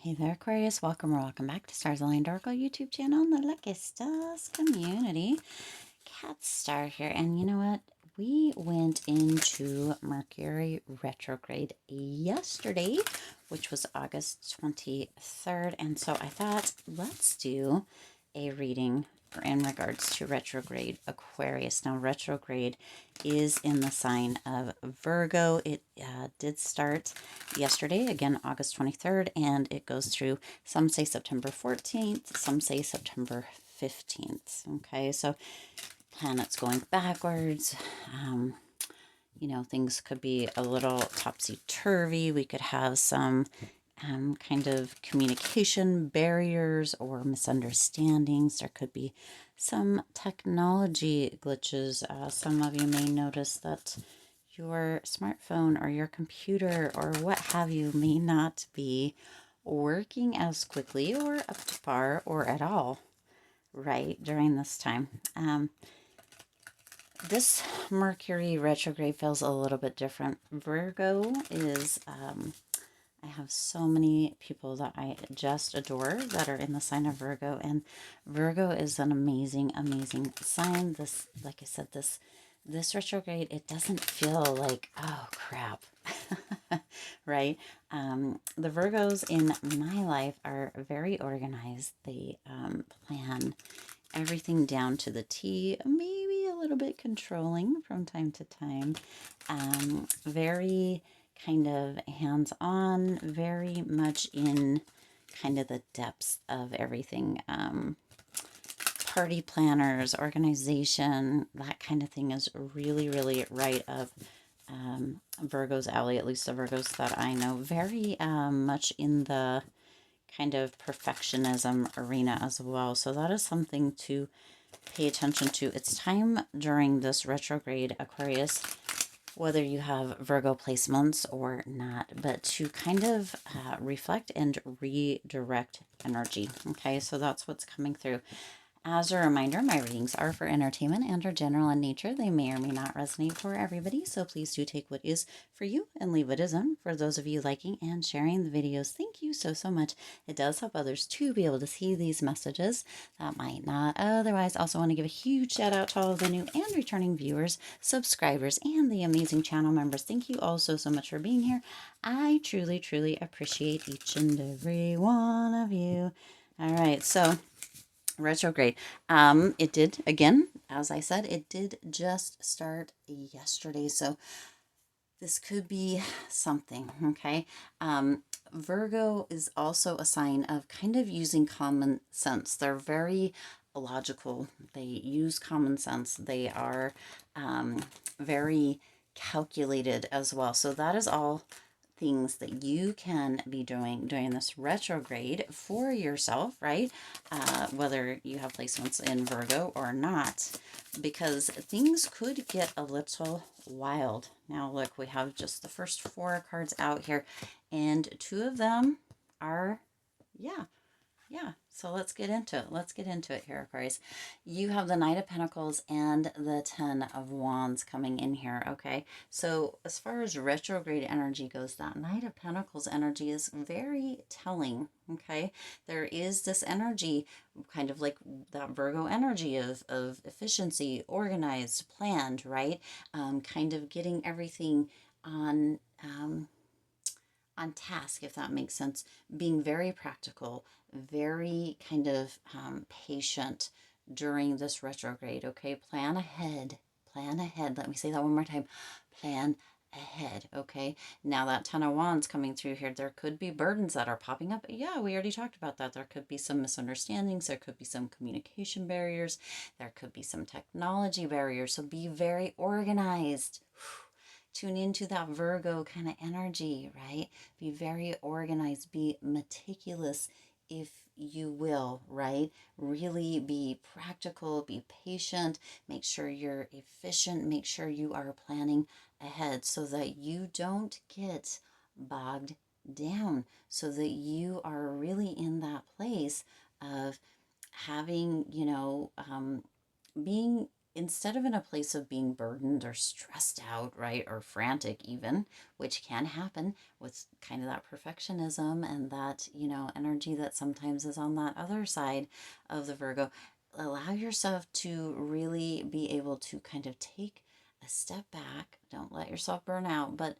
Hey there, Aquarius. Welcome or welcome back to Stars Aligned Oracle YouTube channel and the Lucky Stars community. Cat Star here. And you know what? We went into Mercury retrograde yesterday, which was August 23rd. And so I thought, let's do a reading in regards to retrograde Aquarius. Now, retrograde is in the sign of Virgo. It did start yesterday, again, August 23rd, and it goes through, some say September 14th, some say September 15th. Okay, so planets going backwards. You know, things could be a little topsy-turvy. We could have some kind of communication barriers or misunderstandings. There could be some technology glitches. Some of you may notice that your smartphone or your computer or what have you may not be working as quickly or up to par or at all, right, during this time. This Mercury retrograde feels a little bit different. Virgo is, I have so many people that I just adore that are in the sign of Virgo, and Virgo is an amazing, amazing sign. This, like I said, this retrograde, it doesn't feel like, oh crap, right? The Virgos in my life are very organized. They plan everything down to the T, maybe a little bit controlling from time to time. Very kind of hands-on, very much in kind of the depths of everything. Party planners, organization, that kind of thing is really, really right up Virgo's alley, at least the Virgos that I know. Very much in the kind of perfectionism arena as well. So that is something to pay attention to. It's time during this retrograde, Aquarius, whether you have Virgo placements or not, but to kind of reflect and redirect energy. Okay, so that's what's coming through. As a reminder, my readings are for entertainment and are general in nature. They may or may not resonate for everybody, so please do take what is for you and leave what isn't. For those of you liking and sharing the videos, thank you so, so much. It does help others to be able to see these messages that might not otherwise. Also want to give a huge shout out to all of the new and returning viewers, subscribers, and the amazing channel members. Thank you all so, so much for being here. I truly, truly appreciate each and every one of you. All right, so retrograde. It did, again, as I said, it did just start yesterday. So this could be something, okay? Virgo is also a sign of kind of using common sense. They're very logical. They use common sense. They are very calculated as well. So that is all things that you can be doing during this retrograde for yourself, right? Whether you have placements in Virgo or not, because things could get a little wild. Now, look, we have just the first 4 cards out here, and 2 of them are, yeah. So let's get into it. Let's get into it here, Aquarius. You have the Knight of Pentacles and the 10 of Wands coming in here, okay? So as far as retrograde energy goes, that Knight of Pentacles energy is very telling, okay? There is this energy, kind of like that Virgo energy of efficiency, organized, planned, right? Kind of getting everything on task, if that makes sense, being very practical, very kind of patient during this retrograde, okay? Plan ahead, plan ahead. Let me say that one more time. Plan ahead, okay? Now that 10 of Wands coming through here, there could be burdens that are popping up. Yeah, we already talked about that. There could be some misunderstandings. There could be some communication barriers. There could be some technology barriers. So be very organized. Tune into that Virgo kind of energy, right? Be very organized, be meticulous, if you will, right? Really be practical, be patient, make sure you're efficient, make sure you are planning ahead so that you don't get bogged down, so that you are really in that place of having, being instead of in a place of being burdened or stressed out, right, or frantic even, which can happen with kind of that perfectionism and that, you know, energy that sometimes is on that other side of the Virgo, allow yourself to really be able to kind of take a step back. Don't let yourself burn out, but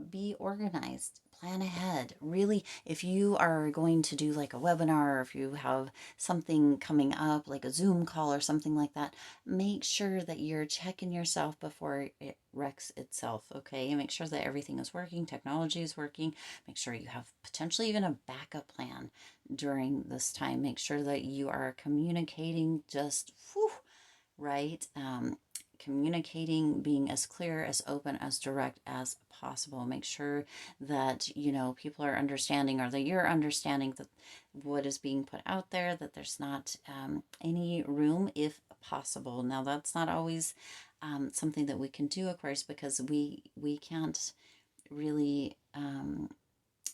be organized, plan ahead. Really, if you are going to do like a webinar, or if you have something coming up like a Zoom call or something like that, make sure that you're checking yourself before it wrecks itself. Okay, make sure that everything is working, technology is working. Make sure you have potentially even a backup plan during this time. Make sure that you are communicating just whew, right? Communicating, being as clear, as open, as direct as possible. Make sure that, you know, people are understanding, or that you're understanding that what is being put out there, that there's not any room if possible. Now, that's not always something that we can do, Aquarius, because we can't really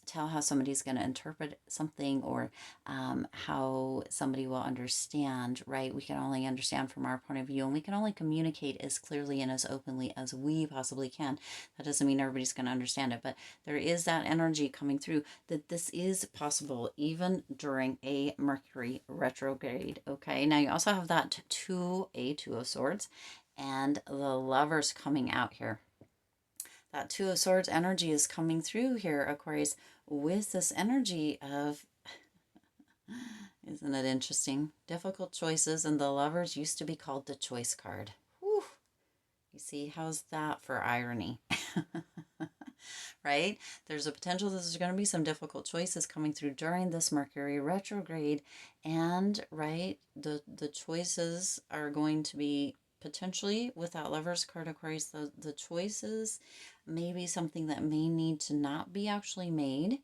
tell how somebody's going to interpret something, or how somebody will understand, right? We can only understand from our point of view, and we can only communicate as clearly and as openly as we possibly can. That doesn't mean everybody's going to understand it, but there is that energy coming through that this is possible even during a Mercury retrograde. Okay, now you also have that two of Swords and the Lovers coming out here. That Two of Swords energy is coming through here, Aquarius, with this energy of, isn't it interesting? Difficult choices, and the Lovers used to be called the Choice card. Whew. You see, how's that for irony? Right? There's a potential that there's going to be some difficult choices coming through during this Mercury retrograde, and right, the choices are going to be potentially, with that Lovers card, Aquarius, the choices may be something that may need to not be actually made,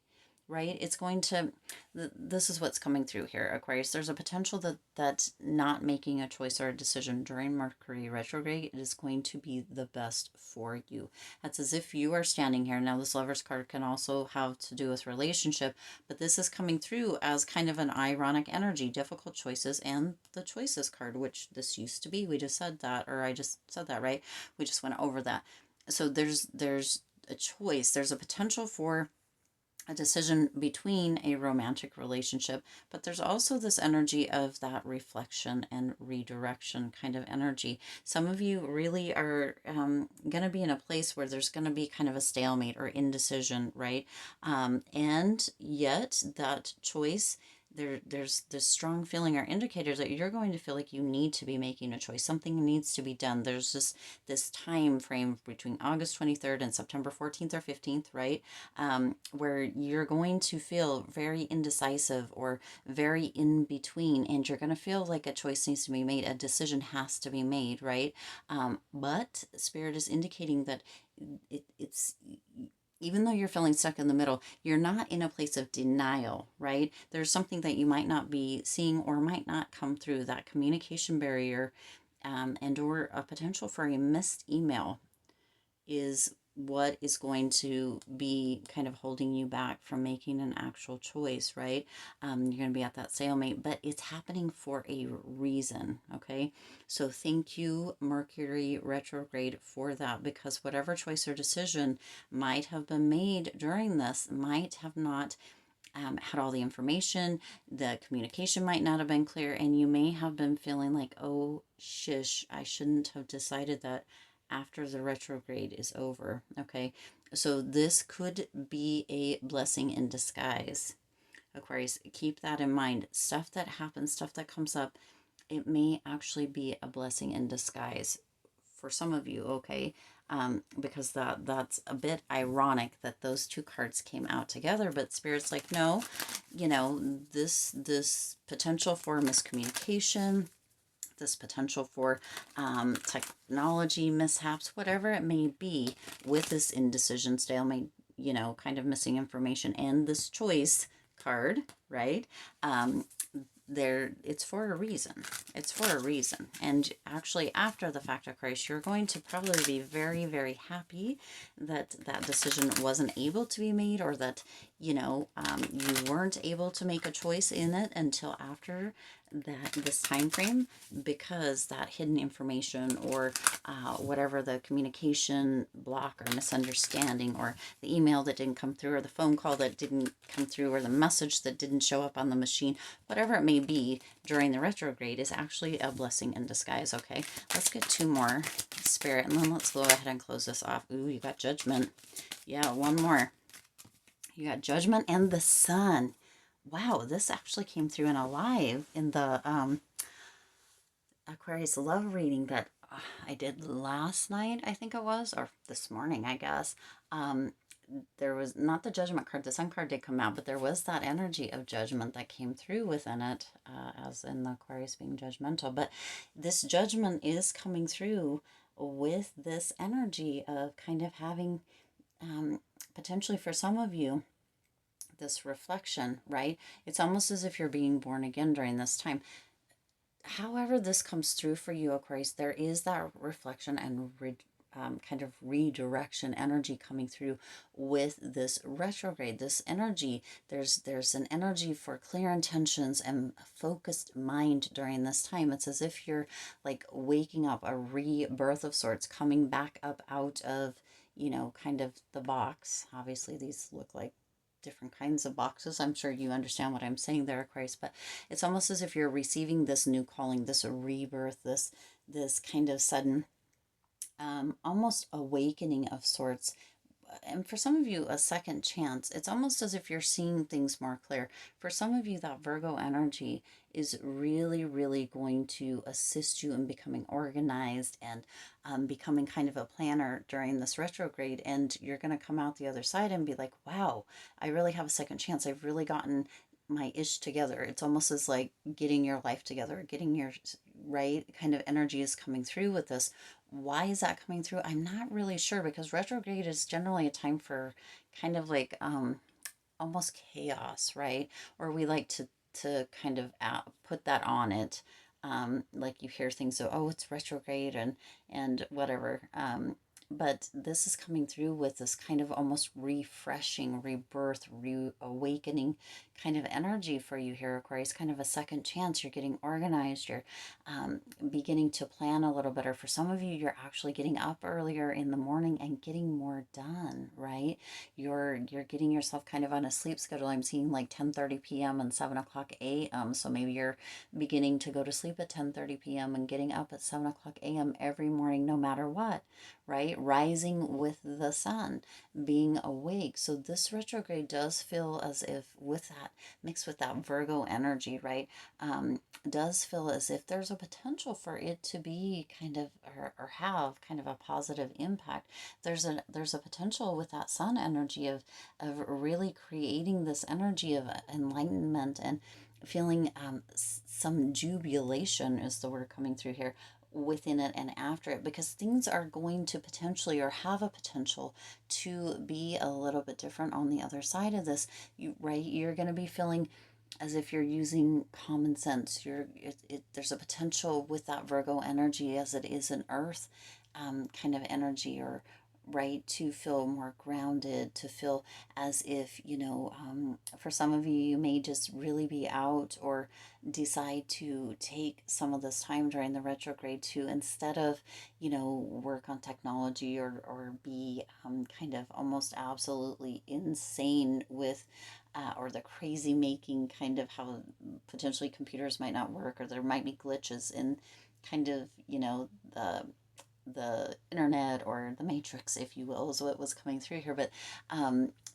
right? It's going to, this is what's coming through here, Aquarius. There's a potential that not making a choice or a decision during Mercury retrograde is going to be the best for you. That's as if you are standing here. Now, this Lovers card can also have to do with relationship, but this is coming through as kind of an ironic energy, difficult choices, and the Choices card, which this used to be. We just said that, or I just said that, right? We just went over that. So there's a choice. There's a potential for a decision between a romantic relationship, but there's also this energy of that reflection and redirection kind of energy. Some of you really are going to be in a place where there's going to be kind of a stalemate or indecision, right? And yet that choice, there's this strong feeling or indicator that you're going to feel like you need to be making a choice. Something needs to be done. There's this time frame between August 23rd and September 14th or 15th, right? Where you're going to feel very indecisive or very in between, and you're going to feel like a choice needs to be made, a decision has to be made, right? But Spirit is indicating that it's, even though you're feeling stuck in the middle, you're not in a place of denial, right? There's something that you might not be seeing or might not come through, that communication barrier, and or a potential for a missed email is what is going to be kind of holding you back from making an actual choice, right? You're going to be at that stalemate, but it's happening for a reason, okay? So thank you, Mercury retrograde, for that, because whatever choice or decision might have been made during this might have not had all the information, the communication might not have been clear, and you may have been feeling like, oh, shish, I shouldn't have decided that after the retrograde is over, okay? So this could be a blessing in disguise, Aquarius. Keep that in mind. Stuff that happens, stuff that comes up, it may actually be a blessing in disguise for some of you, okay? Because that's a bit ironic that those two cards came out together, but Spirit's like, no, you know, this potential for miscommunication, this potential for technology mishaps, whatever it may be, with this indecision, stalemate, you know, kind of missing information, and this Choice card, right? There, it's for a reason. It's for a reason. And actually, after the fact, Aquarius, you're going to probably be very, very happy that that decision wasn't able to be made, or that you weren't able to make a choice in it until after this time frame, because that hidden information, or whatever, the communication block or misunderstanding, or the email that didn't come through, or the phone call that didn't come through, or the message that didn't show up on the machine, whatever it may be during the retrograde, is actually a blessing in disguise. Okay, let's get 2 more, Spirit, and then let's go ahead and close this off. Ooh, you got Judgment. Yeah, 1 more. You got Judgment and the Sun. Wow, this actually came through in a live in the Aquarius love reading that I did last night, I think it was, or this morning, I guess. There was not the Judgment card. The Sun card did come out, but there was that energy of judgment that came through within it, as in the Aquarius being judgmental. But this judgment is coming through with this energy of kind of having, potentially for some of you, this reflection, right? It's almost as if you're being born again during this time. However this comes through for you, Aquarius, there is that reflection and kind of redirection energy coming through with this retrograde, this energy. There's an energy for clear intentions and focused mind during this time. It's as if you're like waking up, a rebirth of sorts, coming back up out of, kind of the box. Obviously, these look like different kinds of boxes. I'm sure you understand what I'm saying there, Aquarius, but it's almost as if you're receiving this new calling, this rebirth, this kind of sudden, almost awakening of sorts. And for some of you, a second chance. It's almost as if you're seeing things more clear. For some of you, that Virgo energy is really, really going to assist you in becoming organized and becoming kind of a planner during this retrograde. And you're going to come out the other side and be like, wow, I really have a second chance. I've really gotten my ish together. It's almost as like getting your life together, getting your right kind of energy is coming through with this. Why is that coming through? I'm not really sure, because retrograde is generally a time for kind of like almost chaos, right? Or we like to kind of put that on it. Like you hear things, so oh, it's retrograde and whatever. But this is coming through with this kind of almost refreshing, rebirth, reawakening kind of energy for you here, Aquarius. Kind of a second chance. You're getting organized. You're beginning to plan a little better. For some of you, you're actually getting up earlier in the morning and getting more done, right? You're getting yourself kind of on a sleep schedule. I'm seeing like 10:30 p.m. and 7 o'clock a.m. So maybe you're beginning to go to sleep at 10:30 p.m. and getting up at 7 o'clock a.m. every morning, no matter what, right? Rising with the sun, being awake. So this retrograde does feel as if, with that, mixed with that Virgo energy, right? Does feel as if there's a potential for it to be kind of, or have kind of a positive impact. There's a potential with that sun energy of really creating this energy of enlightenment and feeling some jubilation is the word coming through here, within it and after it, because things are going to potentially, or have a potential to be a little bit different on the other side of this. You're going to be feeling as if you're using common sense. There's a potential with that Virgo energy, as it is an earth kind of energy, or right, to feel more grounded, to feel as if, for some of you, you may just really be out, or decide to take some of this time during the retrograde to, instead of, work on technology, or be kind of almost absolutely insane with or the crazy making, kind of how potentially computers might not work, or there might be glitches in kind of, the internet, or the matrix, if you will, is what was coming through here. But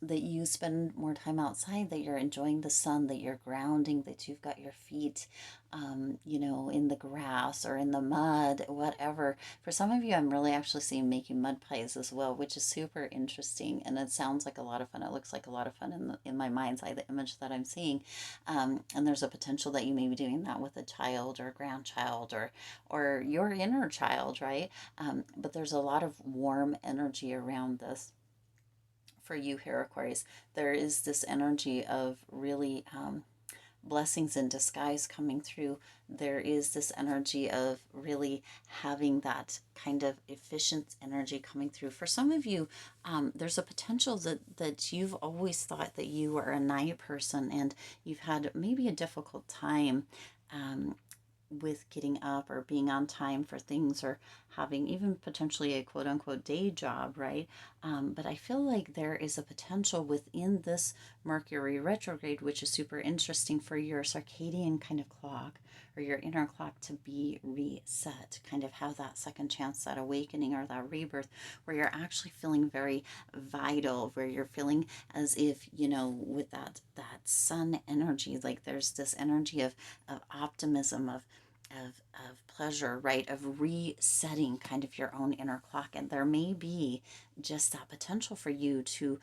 that you spend more time outside, that you're enjoying the sun, that you're grounding, that you've got your feet in the grass or in the mud, whatever. For some of you, I'm really actually seeing making mud pies as well, which is super interesting, and it sounds like a lot of fun. It looks like a lot of fun in my mind's eye, the image that I'm seeing. And there's a potential that you may be doing that with a child or a grandchild, or your inner child, right? But there's a lot of warm energy around this for you here, Aquarius. There is this energy of really blessings in disguise coming through. There is this energy of really having that kind of efficient energy coming through. For some of you, there's a potential that you've always thought that you were a night person, and you've had maybe a difficult time um, with getting up or being on time for things, or having even potentially a quote unquote day job, right? But I feel like there is a potential within this Mercury retrograde, which is super interesting for your circadian kind of clock, or your inner clock, to be reset, kind of have that second chance, that awakening or that rebirth, where you're actually feeling very vital, where you're feeling as if, with that sun energy, like there's this energy of optimism, of pleasure, right? Of resetting kind of your own inner clock. And there may be just that potential for you to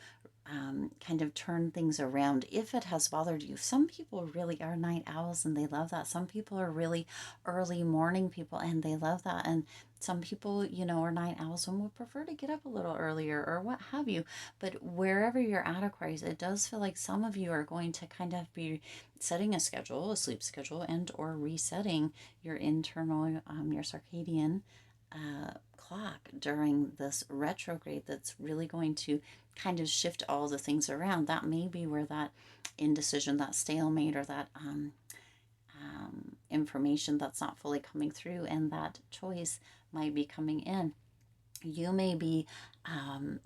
kind of turn things around if it has bothered you. Some people really are night owls and they love that. Some people are really early morning people and they love that. And some people, are night owls and would prefer to get up a little earlier or what have you. But wherever you're at, Aquarius, it does feel like some of you are going to kind of be setting a schedule, a sleep schedule, and or resetting your internal, your circadian clock during this retrograde, that's really going to kind of shift all the things around. That may be where that indecision, that stalemate, or that information that's not fully coming through, and that choice might be coming in. You may be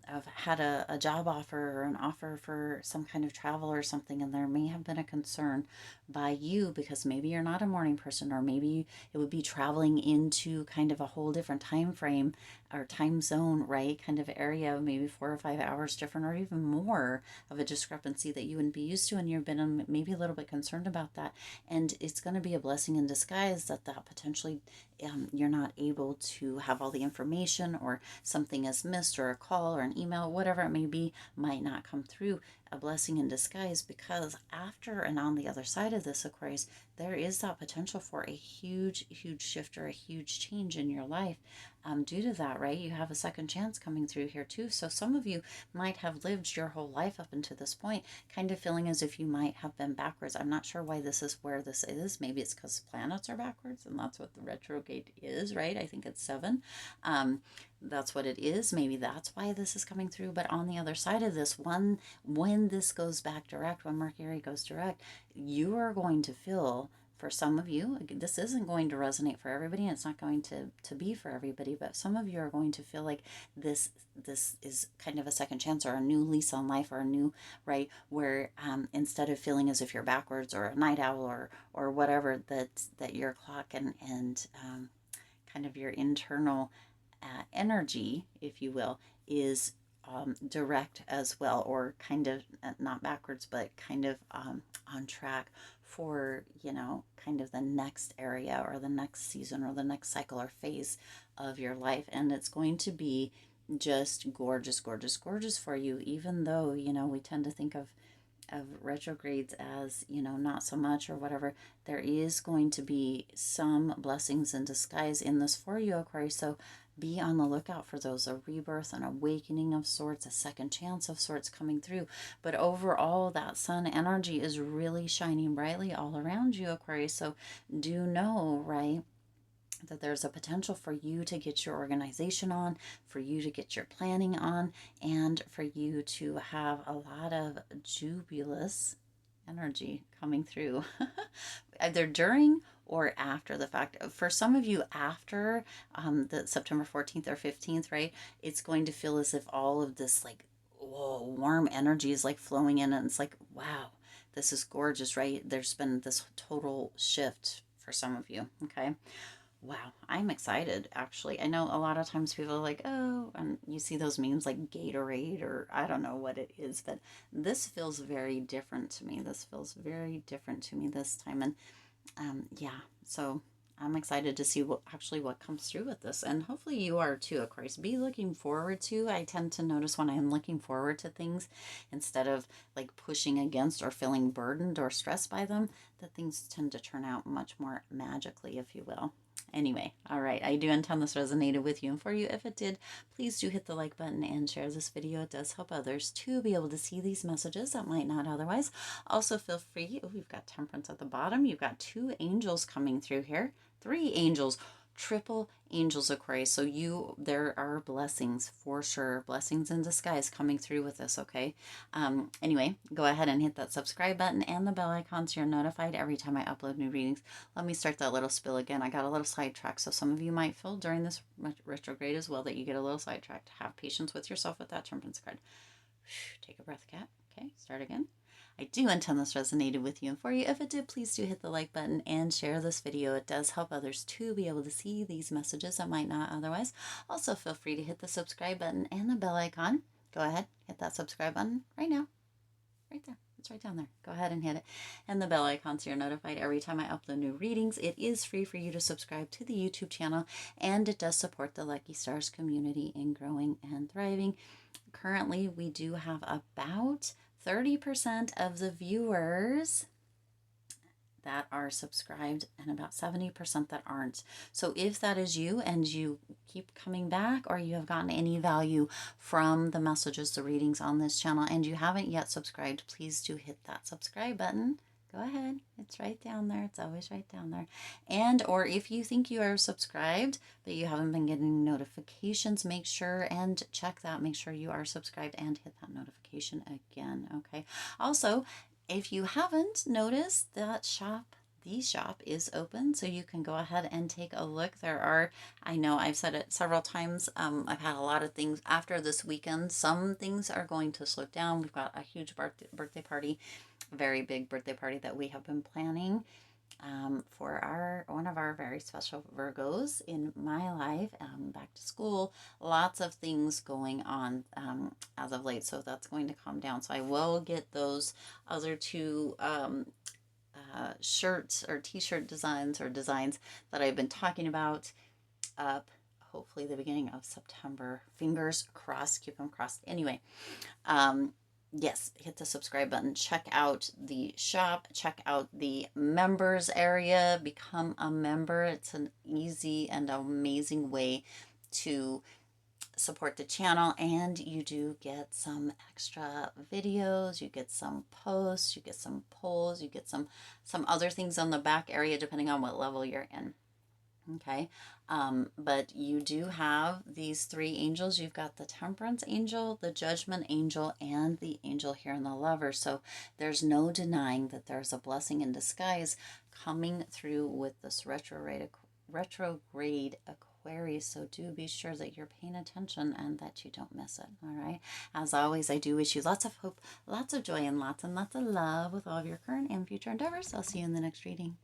have had a job offer or an offer for some kind of travel or something, and there may have been a concern by you because maybe you're not a morning person, or maybe it would be traveling into kind of a whole different time frame or time zone, right? Kind of area, maybe 4 or 5 hours different, or even more of a discrepancy that you wouldn't be used to, and you've been maybe a little bit concerned about that. And it's going to be a blessing in disguise that potentially you're not able to have all the information, or something is missed, or a call or an email, whatever it may be, might not come through. A blessing in disguise, because after and on the other side of this, Aquarius, there is that potential for a huge, huge shift or a huge change in your life. Due to that, right? You have a second chance coming through here too. So some of you might have lived your whole life up until this point kind of feeling as if you might have been backwards. I'm not sure why this is where this is. Maybe it's because planets are backwards, and that's what the retrograde is, right? I think it's 7. That's what it is. Maybe that's why this is coming through. But on the other side of this, when this goes back direct, when Mercury goes direct, you are going to feel, for some of you, this isn't going to resonate for everybody, and it's not going to be for everybody, but some of you are going to feel like this is kind of a second chance, or a new lease on life, or a new, right, where instead of feeling as if you're backwards or a night owl, or whatever, that your clock and kind of your internal energy, if you will, is direct as well, or kind of not backwards, but kind of on track for, kind of the next area, or the next season, or the next cycle or phase of your life. And it's going to be just gorgeous, gorgeous, gorgeous for you, even though, we tend to think of retrogrades as, not so much or whatever. There is going to be some blessings in disguise in this for you, Aquarius. So be on the lookout for those, a rebirth, an awakening of sorts, a second chance of sorts coming through. But overall, that sun energy is really shining brightly all around you, Aquarius. So do know, right, that there's a potential for you to get your organization on, for you to get your planning on, and for you to have a lot of jubilous energy coming through, either during or after the fact. For some of you, after the September 14th or 15th, right, it's going to feel as if all of this, like, whoa, warm energy is like flowing in, and it's like, wow, this is gorgeous, right? There's been this total shift for some of you, okay? Wow, I'm excited actually. I know a lot of times people are like, oh, and you see those memes like Gatorade, or I don't know what it is, but this feels very different to me. This feels very different to me this time. And yeah, so I'm excited to see what comes through with this. And hopefully you are too, Aquarius. Be looking forward to. I tend to notice when I'm looking forward to things, instead of like pushing against or feeling burdened or stressed by them, that things tend to turn out much more magically, if you will. Anyway, all right, I do intend this resonated with you and for you. If it did, please do hit the like button and share this video. It does help others to be able to see these messages that might not otherwise. Also, feel free. Oh, we've got Temperance at the bottom. You've got 2 angels coming through here. 3 angels. Triple angels, Aquarius. So there are blessings for sure. Blessings in disguise coming through with this, okay? Anyway, go ahead and hit that subscribe button and the bell icon so you're notified every time I upload new readings. Let me start that little spill again. I got a little sidetracked, so some of you might feel during this retrograde as well that you get a little sidetracked. Have patience with yourself with that Temperance card. Take a breath, cat. Okay, start again. I do intend this resonated with you and for you. If it did, please do hit the like button and share this video. It does help others to be able to see these messages that might not otherwise. Also, feel free to hit the subscribe button and the bell icon. Go ahead, hit that subscribe button right now. Right there. It's right down there. Go ahead and hit it. And the bell icon so you're notified every time I upload new readings. It is free for you to subscribe to the YouTube channel, and it does support the Lucky Stars community in growing and thriving. Currently, we do have about 30% of the viewers that are subscribed and about 70% that aren't. So if that is you and you keep coming back, or you have gotten any value from the messages, the readings on this channel, and you haven't yet subscribed, please do hit that subscribe button. Go ahead. It's right down there. It's always right down there. And or if you think you are subscribed, but you haven't been getting notifications, make sure and check that. Make sure you are subscribed and hit that notification again. Okay. Also, if you haven't noticed, the shop is open, so you can go ahead and take a look. I know I've said it several times, I've had a lot of things after this weekend. Some things are going to slow down. We've got a huge birthday party, very big birthday party that we have been planning for one of our very special Virgos in my life, back to school, lots of things going on as of late, so that's going to calm down. So I will get those other 2 shirts or t-shirt designs that I've been talking about up hopefully the beginning of September. Fingers crossed, keep them crossed. Anyway, yes, hit the subscribe button, check out the shop, check out the members area, become a member. It's an easy and amazing way to support the channel, and you do get some extra videos, you get some posts, you get some polls, you get some other things on the back area depending on what level you're in. Okay, but you do have these 3 angels. You've got the Temperance angel, the Judgment angel, and the angel here in the Lover. So there's no denying that there's a blessing in disguise coming through with this retrograde Aquarius. So do be sure that you're paying attention and that you don't miss it. All right. As always, I do wish you lots of hope, lots of joy, and lots of love with all of your current and future endeavors. I'll see you in the next reading.